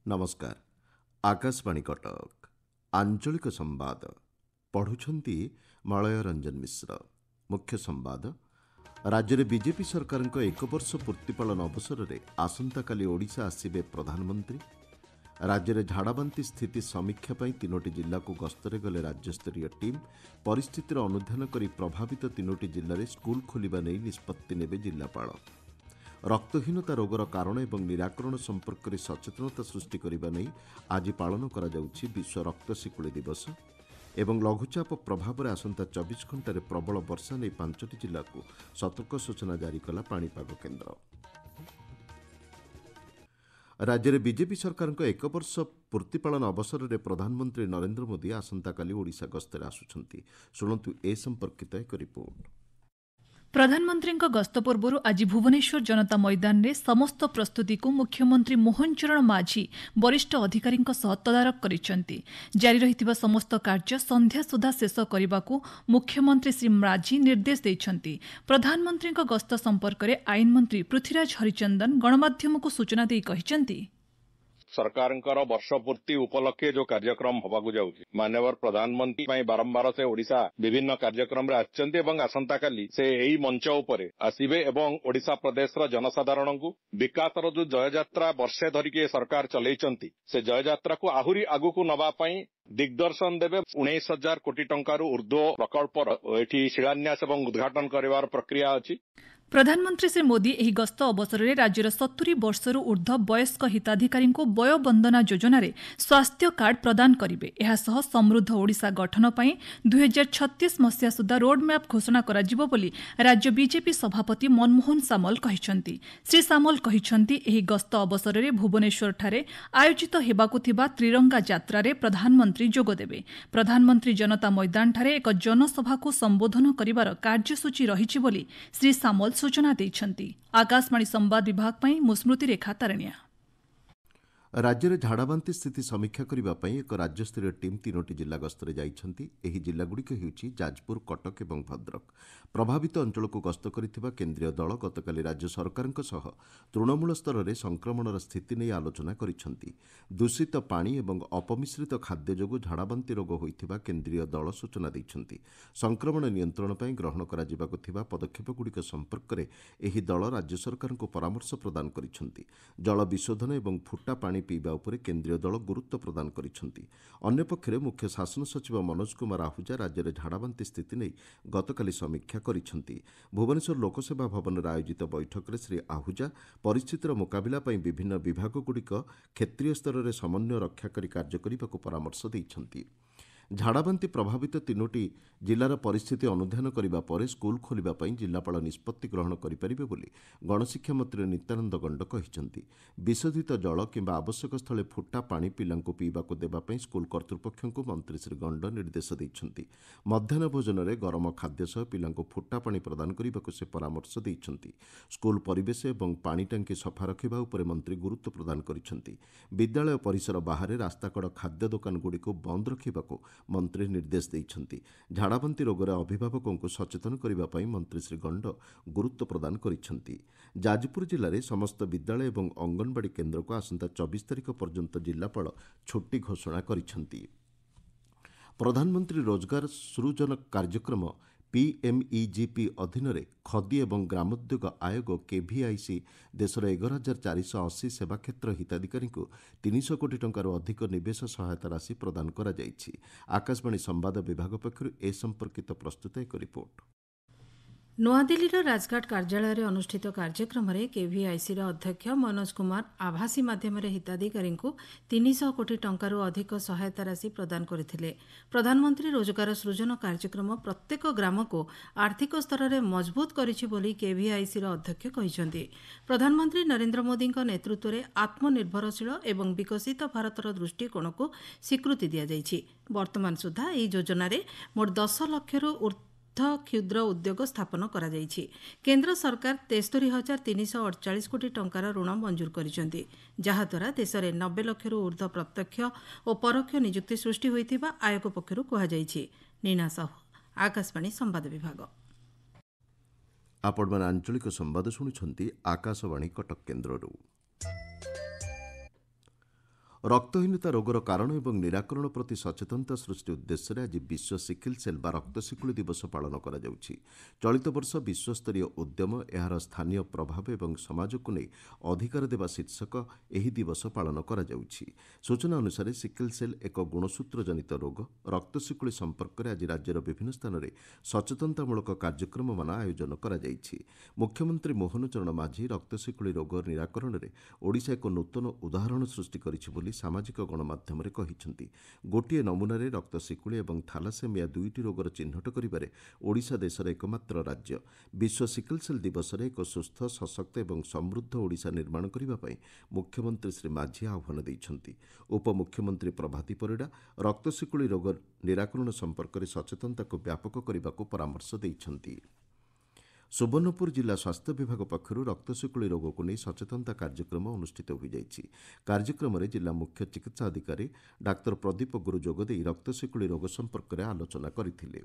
नमस्कार आकाशवाणी कटक आंचलिक संवाद पढ़ुछंती मलय रंजन मिश्र। मुख्य संवाद राज्य में बीजेपी सरकार एक वर्ष पूर्ति पालन अवसर में आसंता काली ओडिशा आसिबे प्रधानमंत्री। राज्य में झाड़ाबांति स्थिति समीक्षा पर 3टी जिला को गस्तरे गले राज्यस्तरीय टीम। परिस्थितिर अनुध्यान कर प्रभावित 3टी जिले में स्कूल खोलिबा नहीं निष्पत्ति नेबे जिलापाल। रक्तहीनता रोगर कारण और निराकरण संपर्क में सचेतनता सृष्टि करने नहीं आज पालन करा जाउछि विश्व रक्त शिकुड़ी दिवस। एवं लघुचाप प्रभाव में आसंता 24 घंटे प्रबल वर्षा नहीं 5टी जिला को सतर्क सूचना जारी कला पाणीपाग केन्द्र। राज्य में बीजेपी सरकार एक वर्ष पूर्ति पालन अवसर में प्रधानमंत्री नरेंद्र मोदी आसंता काली ओडिशा गस्तर आसुछंती। शुणन्तु ए संपर्कित एक रिपोर्ट। प्रधानमंत्री गस्त पूर्व आज भुवनेश्वर जनता मैदान में समस्त प्रस्तुति को मुख्यमंत्री मोहन चरण माझी वरिष्ठ अधिकारी तदारख करिसेंती। जारी रहिथिबा समस्त कार्य संध्या सुधा शेष करने को मुख्यमंत्री श्री माझी निर्देश देइछंती। प्रधानमंत्री गस्त संपर्क में आईन मंत्री पृथ्वीराज हरिचंदन गणमाध्यम को सूचना देई कहिसेंती। सरकार वर्ष पूर्ति उपलक्षे जो कार्यक्रम होबाकु जाउछि माननीय प्रधानमंत्री बारंबार से ओडिशा विभिन्न कार्यक्रम रे आछन्ते एवं आसंता काली से एही मंच उपरे आसीबे एवं ओडिशा प्रदेश रो जनसाधारण को विकासर जो जय यात्रा वर्षे धरिके सरकार चलैछन्ती से जय यात्रा को आहुरी आगु को नबा पई दिग्दर्शन देवे। 19,000 कोटी टंकार ऊर्ध्व प्रकल्पर एठी शिलान्यास एवं उद्घाटन करिवार प्रक्रिया अछि। प्रधानमंत्री श्री मोदी एही गस्त अवसर में राज्यर 70 वर्षरू ऊर्ध्व वयस्क हिताधिकारी वय वंदना योजन स्वास्थ्य कार्ड प्रदान करेंगे। एहासह समृद्ध ओडिशा गठन पर 2036 मसीहा सुधा रोडमैप घोषणा कराजिबो बोली राज्य बीजेपी सभापति मनमोहन सामल कहिसेंती। श्री सामल कहिसेंती एही गस्त अवसर में भुवनेश्वर ठारे आयोजित हेबाकु थिबा त्रिरंगा यात्रा रे प्रधानमंत्री जोगदेबे। प्रधानमंत्री जनता मैदान ठारे एक जनसभा को संबोधन करिवार कार्यसूची रहिछि बोली श्री सामल सूचना देइछंती। आकाशवाणी संवाद विभाग पई मुस्मृति रेखा तारण्या। राज्य में झाड़ाबांति स्थिति समीक्षा करने एक राज्यस्तरीय टीम 3टी जिला गस्तरे जाइछंती। एही जिलागुड़िक हेउछि जाजपुर, कटक एवं भद्रक। प्रभावित अंचल को गस्त करिथिबा केंद्रीय दल गतकाली राज्य सरकारक सह तृणमूल स्तर में संक्रमणर स्थिति नहीं आलोचना करिसेंती। दूषित पानी एवं अपमिश्रित खाद्य जोगु झाड़ाबांति रोग होइथिबा केंद्रीय दल सूचना दैछंती। संक्रमण नियंत्रण पई ग्रहण कराजिबाकु थिबा पदक्षेपगुड़िक संपर्क में एही दल राज्य सरकार को परामर्श प्रदान करिसेंती। जल विशोधन एवं फुटा पानी पीवा उपरे केंद्रीय दल गुरुत्व प्रदान करिसेंती। अन्य पक्षरे मुख्य शासन सचिव मनोज कुमार आहूजा राज्य में झाड़ाबांति स्थिति नहीं गतकाली समीक्षा करिसेंती। भुवनेश्वर लोकसेवा भवन में आयोजित बैठक में श्री आहूजा परिस्थितिर मुकाबिला पई विभिन्न विभागगुड़िक क्षेत्रीय स्तर में समन्वय रक्षा करी कार्य करने परामर्श दैछंती। झाड़ाबांति प्रभावित 3टी जिलार परिस्थिति अनुध्यान करने पर स्कूल खोलिबा पई जिलापाल निष्पत्ति ग्रहण करिपारिबे बोली गणशिक्षा मंत्री नित्यानंद गंड कहिसेंती। विशोधित जल किंबा आवश्यक स्थले फुटा पानी पिलांको पीबाको देबा पई स्कूल कर्तृपक्षଙ୍କୁ मंत्री श्री गंड निर्देश दैछंती। मध्याह्न भोजन में गरम खाद्य सह पिलांको फुटा पानी प्रदान करने से परामर्श दैछंती। स्कूल परिवेश एवं पानी टांकी सफा रखिबा उपरे मंत्री गुरुत्व प्रदान करिसेंती। विद्यालय परिसर बाहर रास्ताकड़ खाद्य दुकानगुड़िक बंद रखिबाको मंत्री निर्देश दैछंती। झाड़ाबांति रोगरे अभिभावकों को सचेतन करने पर मंत्री श्री गंड गुरुत्व प्रदान करिसेंती। जाजपुर जिले में समस्त विद्यालय एवं अंगनवाड़ी केन्द्र को आसंता 24 तारिख पर्यंत जिलापाल छुट्टी घोषणा करिसेंती। प्रधानमंत्री रोजगार सृजन कार्यक्रम पीएमईजीपी अधीन खदी एवं ग्रामोद्योग आयोग केवीआईसी देशर 11,480 सेवा क्षेत्र हिताधिकारी को 300 कोटी टंकार अधिक निवेश सहायता राशि प्रदान करा जायछि। आकाशवाणी संवाद विभाग पक्षरु ए संपर्कित प्रस्तुत एक रिपोर्ट। नूआदिल्लीर राजघाट कार्यालय में अनुष्ठित कार्यक्रम में केवीआईसी अध्यक्ष मनोज कुमार आभासी माध्यम हिताधिकारी 300 कोटी टंकार अधिक सहायता राशि प्रदान करथिले। प्रधानमंत्री रोजगार सृजन कार्यक्रम प्रत्येक ग्राम को आर्थिक स्तर में मजबूत करिछि बोली केवीआईसी अध्यक्ष कहिसेंती। प्रधानमंत्री नरेंद्र मोदी नेतृत्व में आत्मनिर्भरशील एवं विकसित भारतर दृष्टिकोण को स्वीकृति दि जाइछि। वर्तमान सुधा यह योजन मोट 10 लाख क्षुद्र उद्योग स्थापन करा जाइछि। केंद्र सरकार 73,348 कोटी टंकार ऋण मंजूर करिसेंती, जहाद्वारा देश में 90 लाख ऊर्ध्व प्रत्यक्ष और परोक्ष नियुक्ति सृष्टि होइथिबा आयोग पक्षरु कहा जाइछि। नीना साहू, आकाशवाणी संवाद विभाग। आपण आंचलिक संवाद शुणुछंती आकाशवाणी कटक केन्द्ररू। ରକ୍ତହୀନତା ରୋଗର କାରଣ ଏବଂ ନିରାକରଣ ପ୍ରତି ସଚେତନତା ସୃଷ୍ଟି ଉଦ୍ଦେଶ୍ୟରେ ଆଜି ବିଶ୍ୱ ସିକିଲ୍ ସେଲ୍ ବା ରକ୍ତଶିକୁଳି ଦିବସ ପାଳନ କରାଯାଉଛି। ଚଳିତ ବର୍ଷ ବିଶ୍ୱସ୍ତରୀୟ ଉଦ୍ୟମ ଏହାର ସ୍ଥାନୀୟ ପ୍ରଭାବ ଏବଂ ସମାଜକୁ ନେଇ ଅଧିକାର ଦେବା ଶୀର୍ଷକ ଏହି ଦିବସ ପାଳନ କରାଯାଉଛି। ସୂଚନା ଅନୁସାରେ ସିକିଲ୍ ସେଲ୍ ଏକ ଗୁଣସୂତ୍ରଜନିତ ରୋଗ। ରକ୍ତଶିକୁଳି ସମ୍ପର୍କରେ ଆଜି ରାଜ୍ୟର ବିଭିନ୍ନ ସ୍ଥାନରେ ସଚେତନତାମୂଳକ କାର୍ଯ୍ୟକ୍ରମମାନ ଆୟୋଜନ କରାଯାଇଛି। ମୁଖ୍ୟମନ୍ତ୍ରୀ ମୋହନ ଚରଣ ମାଝୀ ରକ୍ତଶିକୁଳି ରୋଗ ନିରାକରଣରେ ଓଡ଼ିଶା ଏକ ନୂତନ ଉଦାହରଣ ସୃଷ୍ଟି କରିଛି ବୋଲି ସାମାଜିକ ଗଣମାଧ୍ୟମରେ କହିଛନ୍ତି। ଗୋଟିଏ ନମୁନାରେ ରକ୍ତଶିକୁଳି ଏବଂ ଥାଲାସେମିଆ ଦୁଇଟି ରୋଗର ଚିହ୍ନଟ କରିବାରେ ଓଡ଼ିଶା ଦେଶର ଏକମାତ୍ର ରାଜ୍ୟ। ବିଶ୍ୱ ସିକିଲ୍ ସେଲ୍ ଦିବସରେ ଏକ ସୁସ୍ଥ, ସଶକ୍ତ ଏବଂ ସମୃଦ୍ଧ ଓଡ଼ିଶା ନିର୍ମାଣ କରିବା ପାଇଁ ମୁଖ୍ୟମନ୍ତ୍ରୀ ଶ୍ରୀ ମାଝୀ ଆହ୍ୱାନ ଦେଇଛନ୍ତି। ଉପମୁଖ୍ୟମନ୍ତ୍ରୀ ପ୍ରଭାତୀ ପରିଡ଼ା ରକ୍ତଶିକୁଳି ରୋଗ ନିରାକରଣ ସମ୍ପର୍କରେ ସଚେତନତାକୁ ବ୍ୟାପକ କରିବାକୁ ପରାମର୍ଶ ଦେଇଛନ୍ତି। ସୁବର୍ଣ୍ଣପୁର ଜିଲ୍ଲା ସ୍ୱାସ୍ଥ୍ୟ ବିଭାଗ ପକ୍ଷରୁ ରକ୍ତଶିକୁଳି ରୋଗକୁ ନେଇ ସଚେତନତା କାର୍ଯ୍ୟକ୍ରମ ଅନୁଷ୍ଠିତ ହୋଇଯାଇଛି। କାର୍ଯ୍ୟକ୍ରମରେ ଜିଲ୍ଲା ମୁଖ୍ୟ ଚିକିତ୍ସା ଅଧିକାରୀ ଡାକ୍ତର ପ୍ରଦୀପ ଗୁରୁ ଯୋଗଦେଇ ରକ୍ତଶିକୁଳି ରୋଗ ସମ୍ପର୍କରେ ଆଲୋଚନା କରିଥିଲେ।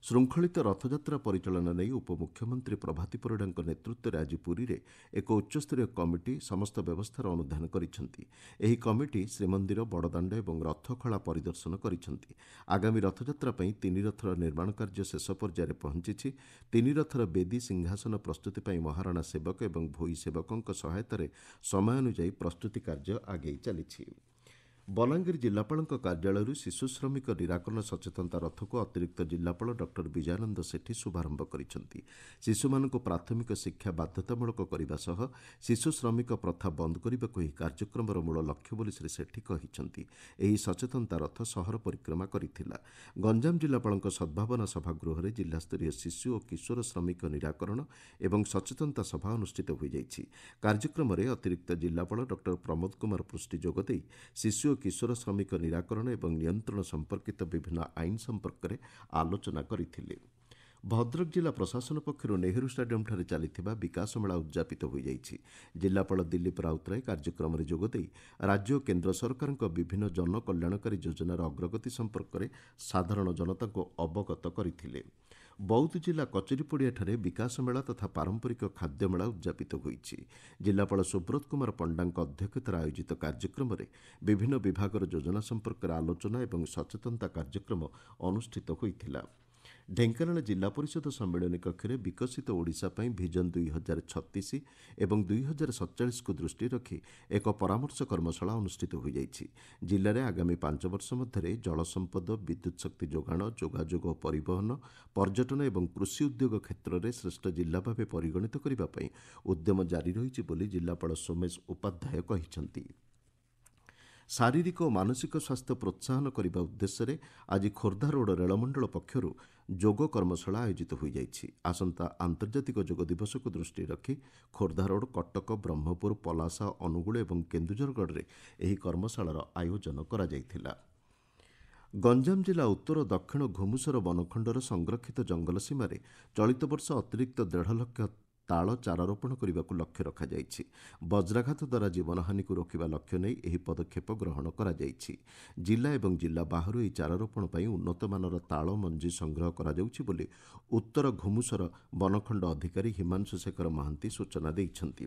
ଶୃଙ୍ଖଳିତ ରଥଯାତ୍ରା ପରିଚାଳନା ନେଇ ଉପମୁଖ୍ୟମନ୍ତ୍ରୀ ପ୍ରଭାତୀ ପରିଡ଼ାଙ୍କ ନେତୃତ୍ୱରେ ଆଜି ପୁରୀରେ ଏକ ଉଚ୍ଚସ୍ତରୀୟ କମିଟି ସମସ୍ତ ବ୍ୟବସ୍ଥାର ଅନୁଧ୍ୟାନ କରିଛନ୍ତି। ଏହି କମିଟି ଶ୍ରୀମନ୍ଦିର, ବଡ଼ଦାଣ୍ଡ ଏବଂ ରଥଖଳା ପରିଦର୍ଶନ କରିଛନ୍ତି। ଆଗାମୀ ରଥଯାତ୍ରା ପାଇଁ 3 ରଥର ନିର୍ମାଣ କାର୍ଯ୍ୟ ଶେଷ ପର୍ଯ୍ୟାୟରେ ପହଞ୍ଚିଛି। 3 ରଥର ବେଦୀ, ସିଂହାସନ ପ୍ରସ୍ତୁତି ପାଇଁ ମହାରଣା ସେବକ ଏବଂ ଭୋଇ ସେବକଙ୍କ ସହାୟତାରେ ସମୟାନୁଯାୟୀ ପ୍ରସ୍ତୁତି କାର୍ଯ୍ୟ ଆଗେଇ ଚାଲିଛି। ବଲାଙ୍ଗୀର ଜିଲ୍ଲାପାଳଙ୍କ କାର୍ଯ୍ୟାଳୟରୁ ଶିଶୁ ଶ୍ରମିକ ନିରାକରଣ ସଚେତନତା ରଥକୁ ଅତିରିକ୍ତ ଜିଲ୍ଲାପାଳ ଡକ୍ଟର ବିଜୟାନନ୍ଦ ସେଠୀ ଶୁଭାରମ୍ଭ କରିଛନ୍ତି। ଶିଶୁମାନଙ୍କୁ ପ୍ରାଥମିକ ଶିକ୍ଷା ବାଧ୍ୟତାମୂଳକ କରିବା ସହ ଶିଶୁ ଶ୍ରମିକ ପ୍ରଥା ବନ୍ଦ କରିବାକୁ ଏହି କାର୍ଯ୍ୟକ୍ରମର ମୂଳ ଲକ୍ଷ୍ୟ ବୋଲି ଶ୍ରୀ ସେଠୀ କହିଛନ୍ତି। ଏହି ସଚେତନତା ରଥ ସହର ପରିକ୍ରମା କରିଥିଲା। ଗଞ୍ଜାମ ଜିଲ୍ଲାପାଳଙ୍କ ସଦ୍ଭାବନା ସଭାଗୃହରେ ଜିଲ୍ଲାସ୍ତରୀୟ ଶିଶୁ ଓ କିଶୋର ଶ୍ରମିକ ନିରାକରଣ ଏବଂ ସଚେତନତା ସଭା ଅନୁଷ୍ଠିତ ହୋଇଯାଇଛି। କାର୍ଯ୍ୟକ୍ରମରେ ଅତିରିକ୍ତ ଜିଲ୍ଲାପାଳ ଡକ୍ଟର ପ୍ରମୋଦ କୁମାର ପୃଷ୍ଟି ଯୋଗଦେଇ ଶିଶୁ ଓ କିଶୋର ଶ୍ରମିକ ନିରାକରଣ ଏବଂ ନିୟନ୍ତ୍ରଣ ସମ୍ପର୍କିତ ବିଭିନ୍ନ ଆଇନ ସମ୍ପର୍କରେ ଆଲୋଚନା କରିଥିଲେ। ଭଦ୍ରକ ଜିଲ୍ଲା ପ୍ରଶାସନ ପକ୍ଷରୁ ନେହେରୁ ଷ୍ଟାଡିୟମଠାରେ ଚାଲିଥିବା ବିକାଶ ମେଳା ଉଦ୍ଯାପିତ ହୋଇଯାଇଛି। ଜିଲ୍ଲାପାଳ ଦିଲ୍ଲୀପ ରାଉତରାୟ କାର୍ଯ୍ୟକ୍ରମରେ ଯୋଗଦେଇ ରାଜ୍ୟ ଓ କେନ୍ଦ୍ର ସରକାରଙ୍କ ବିଭିନ୍ନ ଜନକଲ୍ୟାଣକାରୀ ଯୋଜନାର ଅଗ୍ରଗତି ସମ୍ପର୍କରେ ସାଧାରଣ ଜନତାଙ୍କୁ ଅବଗତ କରିଥିଲେ। ବୌଦ୍ଧ ଜିଲ୍ଲା କଚେରୀପଡ଼ିଆଠାରେ ବିକାଶ ମେଳା ତଥା ପାରମ୍ପରିକ ଖାଦ୍ୟମେଳା ଉଦ୍ଯାପିତ ହୋଇଛି। ଜିଲ୍ଲାପାଳ ସୁବ୍ରତ କୁମାର ପଣ୍ଡାଙ୍କ ଅଧ୍ୟକ୍ଷତାରେ ଆୟୋଜିତ କାର୍ଯ୍ୟକ୍ରମରେ ବିଭିନ୍ନ ବିଭାଗର ଯୋଜନା ସମ୍ପର୍କରେ ଆଲୋଚନା ଏବଂ ସଚେତନତା କାର୍ଯ୍ୟକ୍ରମ ଅନୁଷ୍ଠିତ ହୋଇଥିଲା। ଢେଙ୍କାନାଳ ଜିଲ୍ଲା ପରିଷଦ ସମ୍ମିଳନୀ କକ୍ଷରେ ବିକଶିତ ଓଡ଼ିଶା ପାଇଁ ଭିଜନ 2036 ଏବଂ 2047କୁ ଦୃଷ୍ଟିରେ ରଖି ଏକ ପରାମର୍ଶ କର୍ମଶାଳା ଅନୁଷ୍ଠିତ ହୋଇଯାଇଛି। ଜିଲ୍ଲାରେ ଆଗାମୀ 5 ବର୍ଷ ମଧ୍ୟରେ ଜଳସମ୍ପଦ, ବିଦ୍ୟୁତ୍ ଶକ୍ତି ଯୋଗାଣ, ଯୋଗାଯୋଗ ଓ ପରିବହନ, ପର୍ଯ୍ୟଟନ ଏବଂ କୃଷି ଉଦ୍ୟୋଗ କ୍ଷେତ୍ରରେ ଶ୍ରେଷ୍ଠ ଜିଲ୍ଲା ଭାବେ ପରିଗଣିତ କରିବା ପାଇଁ ଉଦ୍ୟମ ଜାରି ରହିଛି ବୋଲି ଜିଲ୍ଲାପାଳ ସୋମେଶ ଉପାଧ୍ୟାୟ କହିଛନ୍ତି। ଶାରୀରିକ ଓ ମାନସିକ ସ୍ୱାସ୍ଥ୍ୟ ପ୍ରୋତ୍ସାହନ କରିବା ଉଦ୍ଦେଶ୍ୟରେ ଆଜି ଖୋର୍ଦ୍ଧା ରୋଡ ରେଳମଣ୍ଡଳ ପକ୍ଷରୁ ଯୋଗ କର୍ମଶାଳା ଆୟୋଜିତ ହୋଇଯାଇଛି। ଆସନ୍ତା ଆନ୍ତର୍ଜାତିକ ଯୋଗ ଦିବସକୁ ଦୃଷ୍ଟିରେ ରଖି ଖୋର୍ଦ୍ଧା ରୋଡ, କଟକ, ବ୍ରହ୍ମପୁର, ପଲାସା, ଅନୁଗୁଳ ଏବଂ କେନ୍ଦୁଝରଗଡ଼ରେ ଏହି କର୍ମଶାଳାର ଆୟୋଜନ କରାଯାଇଥିଲା। ଗଞ୍ଜାମ ଜିଲ୍ଲା ଉତ୍ତର ଓ ଦକ୍ଷିଣ ଘୁମୁସର ବନଖଣ୍ଡର ସଂରକ୍ଷିତ ଜଙ୍ଗଲ ସୀମାରେ ଚଳିତ ବର୍ଷ ଅତିରିକ୍ତ 1.5 ଲକ୍ଷ ତାଳ ଚାରାରୋପଣ କରିବାକୁ ଲକ୍ଷ୍ୟ ରଖାଯାଇଛି। ବଜ୍ରାଘାତ ଦ୍ୱାରା ଜୀବନହାନିକୁ ରୋକିବା ଲକ୍ଷ୍ୟ ନେଇ ଏହି ପଦକ୍ଷେପ ଗ୍ରହଣ କରାଯାଇଛି। ଜିଲ୍ଲା ଏବଂ ଜିଲ୍ଲା ବାହାରୁ ଏହି ଚାରାରୋପଣ ପାଇଁ ଉନ୍ନତମାନର ତାଳ ମଞ୍ଜି ସଂଗ୍ରହ କରାଯାଉଛି ବୋଲି ଉତ୍ତର ଘୁମୁସର ବନଖଣ୍ଡ ଅଧିକାରୀ ହିମାଂଶୁ ଶେଖର ମହାନ୍ତି ସୂଚନା ଦେଇଛନ୍ତି।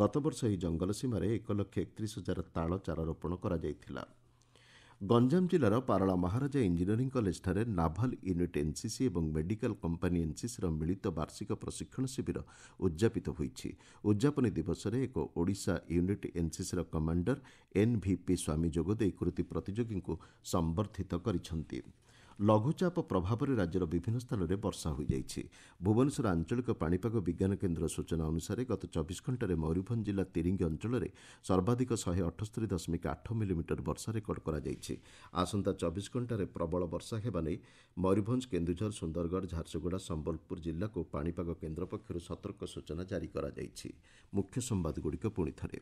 ଗତବର୍ଷ ଏହି ଜଙ୍ଗଲ ସୀମାରେ 1,31,000 ତାଳ ଚାରାରୋପଣ କରାଯାଇଥିଲା। ଗଞ୍ଜାମ ଜିଲ୍ଲାର ପାରଳା ମହାରାଜା ଇଞ୍ଜିନିୟରିଂ କଲେଜଠାରେ ନାଭାଲ ୟୁନିଟ୍ ଏନ୍ସିସି ଏବଂ ମେଡିକାଲ କମ୍ପାନୀ ଏନ୍ସିସିର ମିଳିତ ବାର୍ଷିକ ପ୍ରଶିକ୍ଷଣ ଶିବିର ଉଦ୍ଯାପିତ ହୋଇଛି। ଉଦ୍ଯାପନୀ ଦିବସରେ ଏକ ଓଡ଼ିଶା ୟୁନିଟ୍ ଏନ୍ସିସିର କମାଣ୍ଡର ଏନ୍ଭିପି ସ୍ୱାମୀ ଯୋଗଦେଇ କୃତି ପ୍ରତିଯୋଗୀଙ୍କୁ ସମ୍ବର୍ଦ୍ଧିତ କରିଛନ୍ତି। ଲଘୁଚାପ ପ୍ରଭାବରେ ରାଜ୍ୟର ବିଭିନ୍ନ ସ୍ଥାନରେ ବର୍ଷା ହୋଇଯାଇଛି। ଭୁବନେଶ୍ୱର ଆଞ୍ଚଳିକ ପାଣିପାଗ ବିଜ୍ଞାନ କେନ୍ଦ୍ର ସୂଚନା ଅନୁସାରେ ଗତ 24 ଘଣ୍ଟାରେ ମୟୂରଭଞ୍ଜ ଜିଲ୍ଲା ତିରିଙ୍ଗି ଅଞ୍ଚଳରେ ସର୍ବାଧିକ 178.8 ମିଲିମିଟର ବର୍ଷା ରେକର୍ଡ କରାଯାଇଛି। ଆସନ୍ତା 24 ଘଣ୍ଟାରେ ପ୍ରବଳ ବର୍ଷା ହେବା ନେଇ ମୟୂରଭଞ୍ଜ, କେନ୍ଦୁଝର, ସୁନ୍ଦରଗଡ଼, ଝାରସୁଗୁଡ଼ା, ସମ୍ବଲପୁର ଜିଲ୍ଲାକୁ ପାଣିପାଗ କେନ୍ଦ୍ର ପକ୍ଷରୁ ସତର୍କ ସୂଚନା ଜାରି କରାଯାଇଛି। ମୁଖ୍ୟ ସମ୍ବାଦଗୁଡ଼ିକ ପୁଣିଥରେ।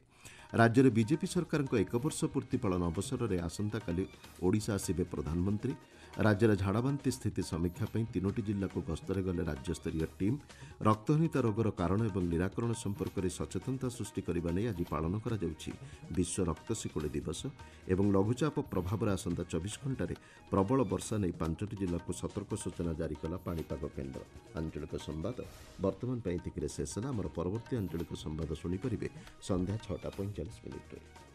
ରାଜ୍ୟରେ ବିଜେପି ସରକାରଙ୍କ 1 ବର୍ଷ ପୂର୍ତ୍ତି ପାଳନ ଅବସରରେ ଆସନ୍ତାକାଲି ଓଡ଼ିଶା ଆସିବେ ପ୍ରଧାନମନ୍ତ୍ରୀ। ରାଜ୍ୟରେ ଝାଡ଼ାବାନ୍ତି ସ୍ଥିତି ସମୀକ୍ଷା ପାଇଁ 3ଟି ଜିଲ୍ଲାକୁ ଗସ୍ତରେ ଗଲେ ରାଜ୍ୟସ୍ତରୀୟ ଟିମ୍। ରକ୍ତହୀନତା ରୋଗର କାରଣ ଏବଂ ନିରାକରଣ ସମ୍ପର୍କରେ ସଚେତନତା ସୃଷ୍ଟି କରିବା ନେଇ ଆଜି ପାଳନ କରାଯାଉଛି ବିଶ୍ୱ ରକ୍ତଶିକୁଳି ଦିବସ ଏବଂ ଲଘୁଚାପ ପ୍ରଭାବରେ ଆସନ୍ତା 24 ଘଣ୍ଟାରେ ପ୍ରବଳ ବର୍ଷା ନେଇ 5ଟି ଜିଲ୍ଲାକୁ ସତର୍କ ସୂଚନା ଜାରି କଲା ପାଣିପାଗ କେନ୍ଦ୍ର। ଆଞ୍ଚଳିକ ସମ୍ବାଦ ବର୍ତ୍ତମାନ ପାଇଁ ଏତିକିରେ ଶେଷ ହେଲା। ଆମର ପରବର୍ତ୍ତୀ ଆଞ୍ଚଳିକ ସମ୍ବାଦ ଶୁଣିପାରିବେ ସନ୍ଧ୍ୟା 6:45